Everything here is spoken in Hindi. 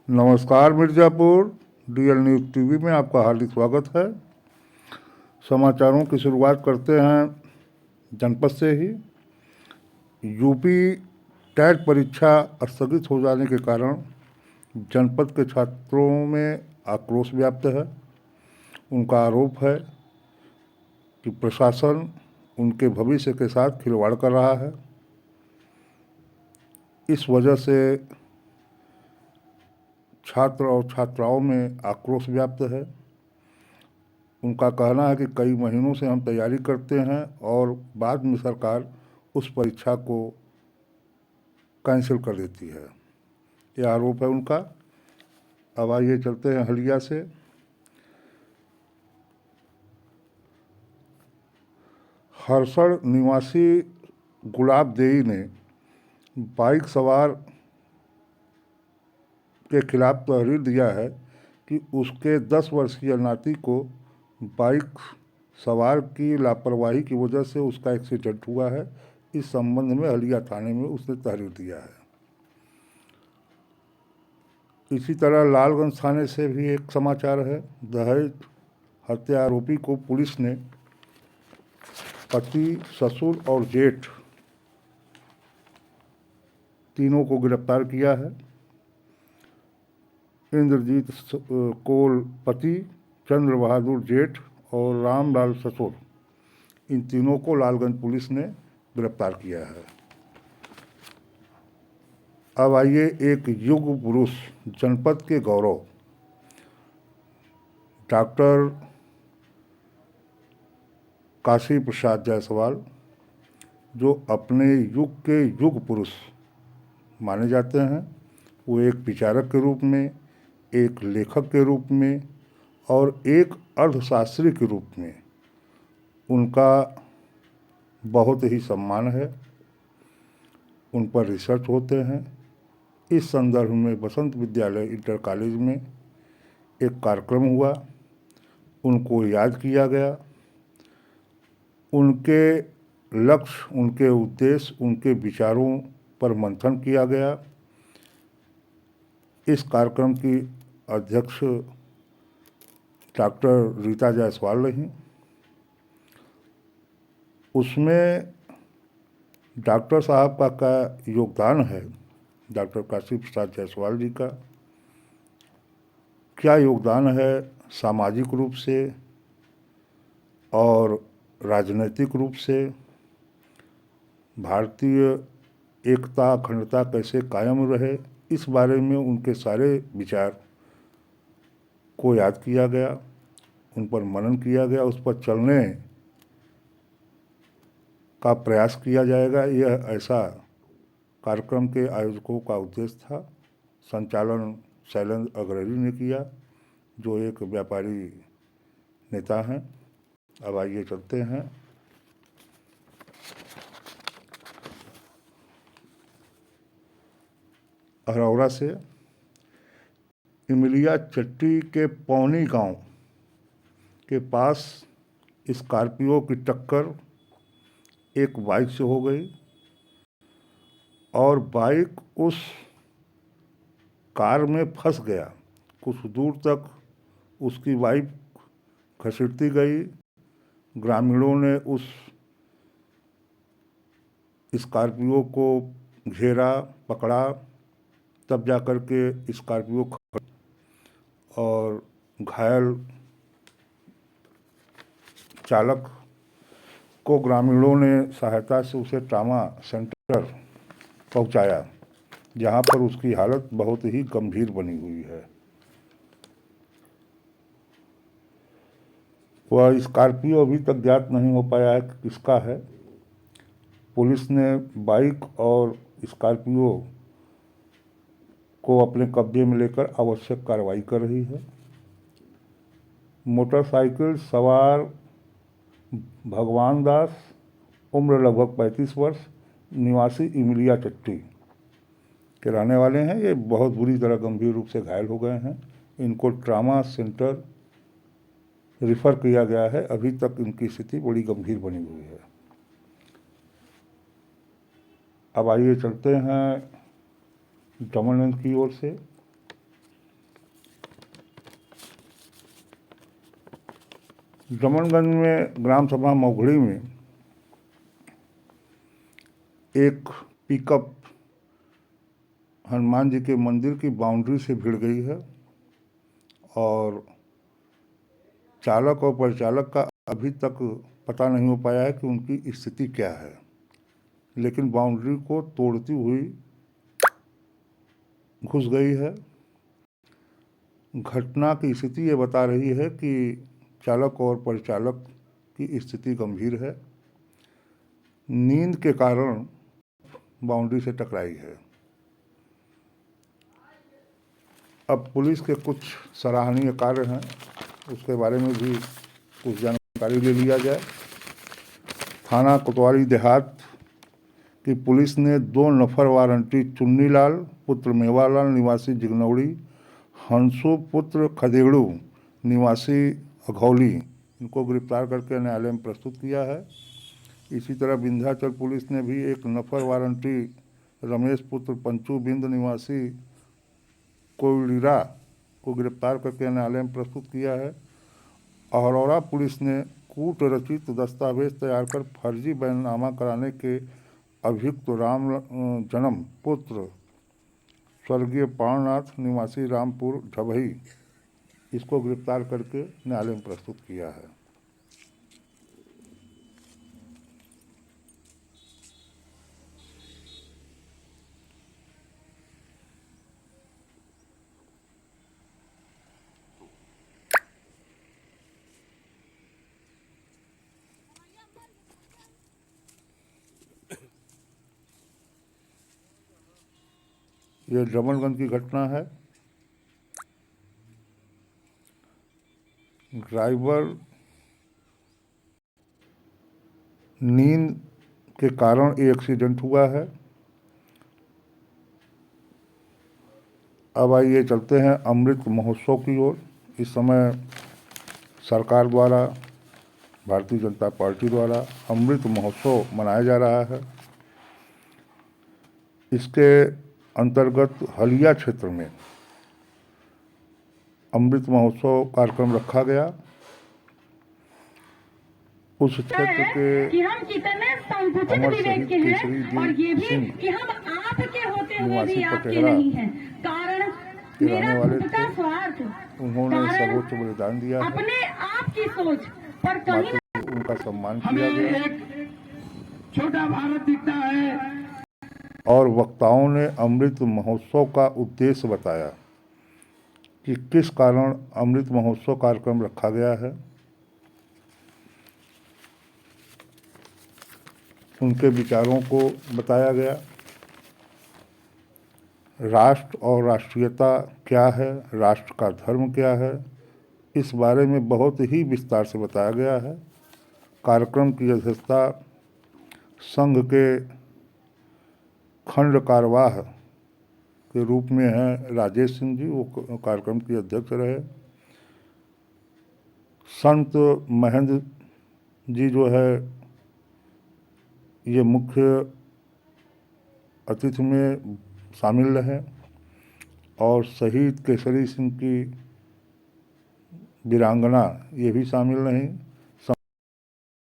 नमस्कार मिर्ज़ापुर। डीएल न्यूज़ टीवी में आपका हार्दिक स्वागत है। समाचारों की शुरुआत करते हैं जनपद से ही। यूपी टेट परीक्षा स्थगित हो जाने के कारण जनपद के छात्रों में आक्रोश व्याप्त है। उनका आरोप है कि प्रशासन उनके भविष्य के साथ खिलवाड़ कर रहा है। इस वजह से छात्र और छात्राओं में आक्रोश व्याप्त है। उनका कहना है कि कई महीनों से हम तैयारी करते हैं और बाद में सरकार उस परीक्षा को कैंसिल कर देती है। यह आरोप है उनका। अब आइए चलते हैं हलिया से। हरसड़ निवासी गुलाब देई ने बाइक सवार के खिलाफ तहरीर दिया है कि उसके 10 वर्षीय नाती को बाइक सवार की लापरवाही की वजह से उसका एक्सीडेंट हुआ है। इस संबंध में हलिया थाने में उसने तहरीर दिया है। इसी तरह लालगंज थाने से भी एक समाचार है। दहेज हत्या आरोपी को पुलिस ने पति, ससुर और जेठ तीनों को गिरफ्तार किया है। इंद्रजीत कोल पति, चंद्र बहादुर जेठ और रामलाल ससुर, इन तीनों को लालगंज पुलिस ने गिरफ्तार किया है। अब आइए एक युग पुरुष, जनपद के गौरव, डॉक्टर काशी प्रसाद जायसवाल, जो अपने युग के युग पुरुष माने जाते हैं। वो एक विचारक के रूप में, एक लेखक के रूप में और एक अर्थशास्त्री के रूप में उनका बहुत ही सम्मान है। उन पर रिसर्च होते हैं। इस संदर्भ में बसंत विद्यालय इंटर कॉलेज में एक कार्यक्रम हुआ, उनको याद किया गया। उनके लक्ष्य, उनके उद्देश्य, उनके विचारों पर मंथन किया गया। इस कार्यक्रम की अध्यक्ष डॉक्टर रीता जायसवाल रहीं। उसमें डॉक्टर साहब का योगदान है, डॉक्टर काशी प्रसाद जायसवाल जी का क्या योगदान है सामाजिक रूप से और राजनीतिक रूप से। भारतीय एकता अखंडता कैसे कायम रहे, इस बारे में उनके सारे विचार को याद किया गया, उन पर मनन किया गया, उस पर चलने का प्रयास किया जाएगा। यह ऐसा कार्यक्रम के आयोजकों का उद्देश्य था। संचालन शैलेंद्र अग्रणी ने किया, जो एक व्यापारी नेता हैं। अब आइए चलते हैं अरौरा से। इमलिया चट्टी के पौनी गांव के पास स्कॉर्पियो की टक्कर एक बाइक से हो गई और बाइक उस कार में फंस गया। कुछ दूर तक उसकी बाइक घसीटती गई। ग्रामीणों ने उस स्कॉर्पियो को घेरा, पकड़ा, तब जाकर के स्कॉर्पियो और घायल चालक को ग्रामीणों ने सहायता से उसे ट्रामा सेंटर पहुंचाया, जहां पर उसकी हालत बहुत ही गंभीर बनी हुई है। वह स्कॉर्पियो अभी तक ज्ञात नहीं हो पाया है कि किसका है। पुलिस ने बाइक और स्कॉर्पियो को अपने कब्जे में लेकर आवश्यक कार्रवाई कर रही है। मोटरसाइकिल सवार भगवान दास, उम्र लगभग 35 वर्ष, निवासी इमलिया चट्टी के रहने वाले हैं। ये बहुत बुरी तरह गंभीर रूप से घायल हो गए हैं। इनको ट्रामा सेंटर रिफ़र किया गया है। अभी तक इनकी स्थिति बड़ी गंभीर बनी हुई है। अब आइए चलते हैं दमन की ओर से। जमनगंज में ग्राम सभा मौघड़ी में एक पिकअप हनुमान जी के मंदिर की बाउंड्री से भिड़ गई है और चालक और परिचालक का अभी तक पता नहीं हो पाया है कि उनकी स्थिति क्या है, लेकिन बाउंड्री को तोड़ती हुई घुस गई है। घटना की स्थिति ये बता रही है कि चालक और परिचालक की स्थिति गंभीर है, नींद के कारण बाउंड्री से टकराई है। अब पुलिस के कुछ सराहनीय कार्य हैं, उसके बारे में भी कुछ जानकारी ले लिया जाए। थाना कोतवाली देहात की पुलिस ने 2 नफर वारंटी चुन्नीलाल पुत्र मेवालाल निवासी जिगनौड़ी, हंसू पुत्र खदेड़ू निवासी अघौली, इनको गिरफ्तार करके न्यायालय में प्रस्तुत किया है। इसी तरह विंध्याचल पुलिस ने भी 1 नफर वारंटी रमेश पुत्र पंचू बिंद निवासी कोयलीरा को गिरफ्तार करके न्यायालय में प्रस्तुत किया है। अहरौरा पुलिस ने कूट रचित दस्तावेज तैयार कर फर्जी बैननामा कराने के अभियुक्त राम जन्म पुत्र स्वर्गीय प्राणनाथ निवासी रामपुर ढबही, इसको गिरफ्तार करके न्यायालय में प्रस्तुत किया है। ये जमनगंज की घटना है। ड्राइवर नींद के कारण ये एक्सीडेंट हुआ है। अब आइए चलते हैं अमृत महोत्सव की ओर। इस समय सरकार द्वारा, भारतीय जनता पार्टी द्वारा अमृत महोत्सव मनाया जा रहा है। इसके अंतर्गत हलिया क्षेत्र में अमृत महोत्सव कार्यक्रम रखा गया। उस क्षेत्र के अमर शहीद केसरी सिंह निवासी पटेहरा के रहने वाले थे। उन्होंने सर्वोच्च बलिदान दिया है, मात्र उनका सम्मान किया गया। छोटा भारत दिखता है। और वक्ताओं ने अमृत महोत्सव का उद्देश्य बताया कि किस कारण अमृत महोत्सव कार्यक्रम रखा गया है। उनके विचारों को बताया गया। राष्ट्र और राष्ट्रीयता क्या है, राष्ट्र का धर्म क्या है, इस बारे में बहुत ही विस्तार से बताया गया है। कार्यक्रम की अध्यक्षता संघ के खंड कार्यवाह के रूप में है राजेश सिंह जी, वो कार्यक्रम के अध्यक्ष रहे। संत महेंद्र जी जो है ये मुख्य अतिथि में शामिल रहे और शहीद केसरी सिंह की वीरांगना ये भी शामिल रहीं।